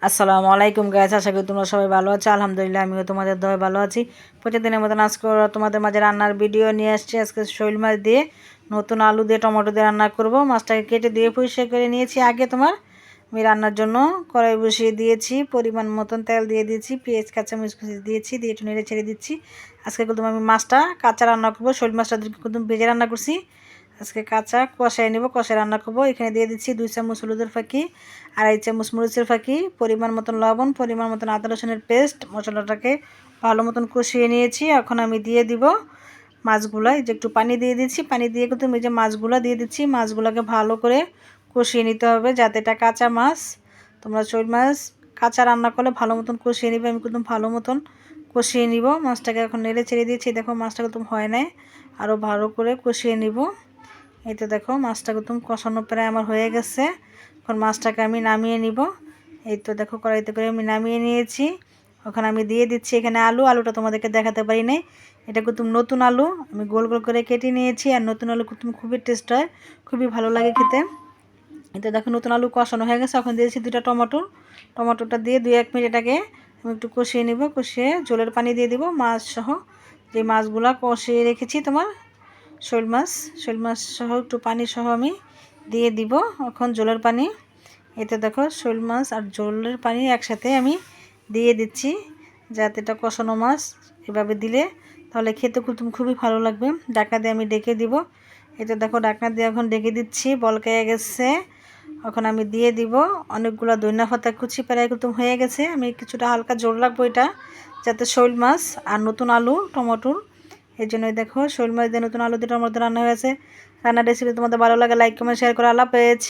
আসসালামু আলাইকুম গাইস, আশা করি তোমরা সবাই ভালো আছো। আলহামদুলিল্লাহ আমিও তোমাদের দোয়ায় ভালো আছি। প্রতিদিনের মতন আজকে তোমাদের মাঝে রান্নার ভিডিও নিয়ে আসছি। আজকে শৈল মাছ দিয়ে নতুন আলু দিয়ে টমেটো দিয়ে রান্না করব। মাছটাকে কেটে দিয়ে পরিষ্কার করে নিয়েছি। আগে আমি রান্নার জন্য কড়াই বসিয়ে দিয়েছি, পরিমাণ মতন তেল দিয়ে দিয়েছি, পেঁয়াজ কাঁচামরিচ কুচি দিয়েছি, দিয়ে একটু নেড়ে ছেড়ে দিচ্ছি। আজকে কিন্তু আমি মাছটা কাঁচা রান্না করবো। শৈল মাছটা কিন্তু ভেজে রান্না করছি, আজকে কাঁচা কষায় নেব, কষায় রান্না করবো। এখানে দিয়ে দিচ্ছি 2 চামচ হলুদের ফাঁকি, 2.5 চামচ মরিচের ফাঁকি, পরিমাণ মতন লবণ, পরিমাণ মতন আদা রসুনের পেস্ট। মশলাটাকে ভালো মতন কষিয়ে নিয়েছি। এখন আমি দিয়ে দিব মাছগুলো। যে একটু পানি দিয়ে দিচ্ছি, পানি দিয়ে কিন্তু এই যে মাছগুলো দিয়ে দিচ্ছি। মাছগুলোকে ভালো করে কষিয়ে নিতে হবে, যাতে এটা কাঁচা মাছ। তোমরা শৈল মাছ কাঁচা রান্না করলে ভালো মতন কষিয়ে নিবে। আমি কিন্তু ভালো মতন কষিয়ে নিব। মাছটাকে এখন নেড়ে ছেড়ে দিয়েছি। দেখো মাছটা কিন্তু হয় নাই, আরও ভালো করে কষিয়ে নিব। এই তো দেখো মাছটা একদম কষানো প্রায় আমার হয়ে গেছে। এখন মাছটাকে আমি নামিয়ে নিব। এই তো দেখো কড়াইতে করে আমি নামিয়ে নিয়েছি। এখন আমি দিয়ে দিচ্ছি এখানে আলুটা তোমাদেরকে দেখাতে পারি নাই। এটা কিন্তু নতুন আলু, আমি গোল গোল করে কেটে নিয়েছি। আর নতুন আলু কিন্তু খুবই টেস্ট হয়, খুবই ভালো লাগে খেতে। এই তো দেখো নতুন আলু কষানো হয়ে গেছে। এখন দিয়েছি 2টা টমেটোটা দিয়ে 2-1 মিনিট এটাকে আমি একটু কষিয়ে নিব। কষিয়ে জলের পানি দিয়ে দিব মাছ সহ, যে মাছগুলো কষিয়ে রেখেছি শৈল মাছ সহ একটু পানি সহ আমি দিয়ে দিব এখন জলের পানি। এতে দেখো শৈল মাছ আর জলের পানি একসাথে আমি দিয়ে দিচ্ছি, যাতে এটা কষানো মাছ এভাবে দিলে তাহলে খেতে খুবই ভালো লাগবে। ঢাকনা দিয়ে আমি ডেকে দিব। এতে দেখো ঢাকনা দিয়ে এখন ডেকে দিচ্ছি, বলকায় গেছে। এখন আমি দিয়ে দিব অনেকগুলো ধনিয়া পাতা কুচি, প্রায় হয়ে গেছে। আমি কিছুটা হালকা জোর রাখবো এটা, যাতে শৈল মাছ আর নতুন আলু টমেটোর, এই জন্যই দেখো শৈল মাছ দিয়ে নতুন আলু দিয়ে টমেটো রান্না হয়েছে। রান্নার রেসিপি তোমাদের ভালো লাগে লাইক কমেন্ট শেয়ার করে। আল্লাহ হাফেজ।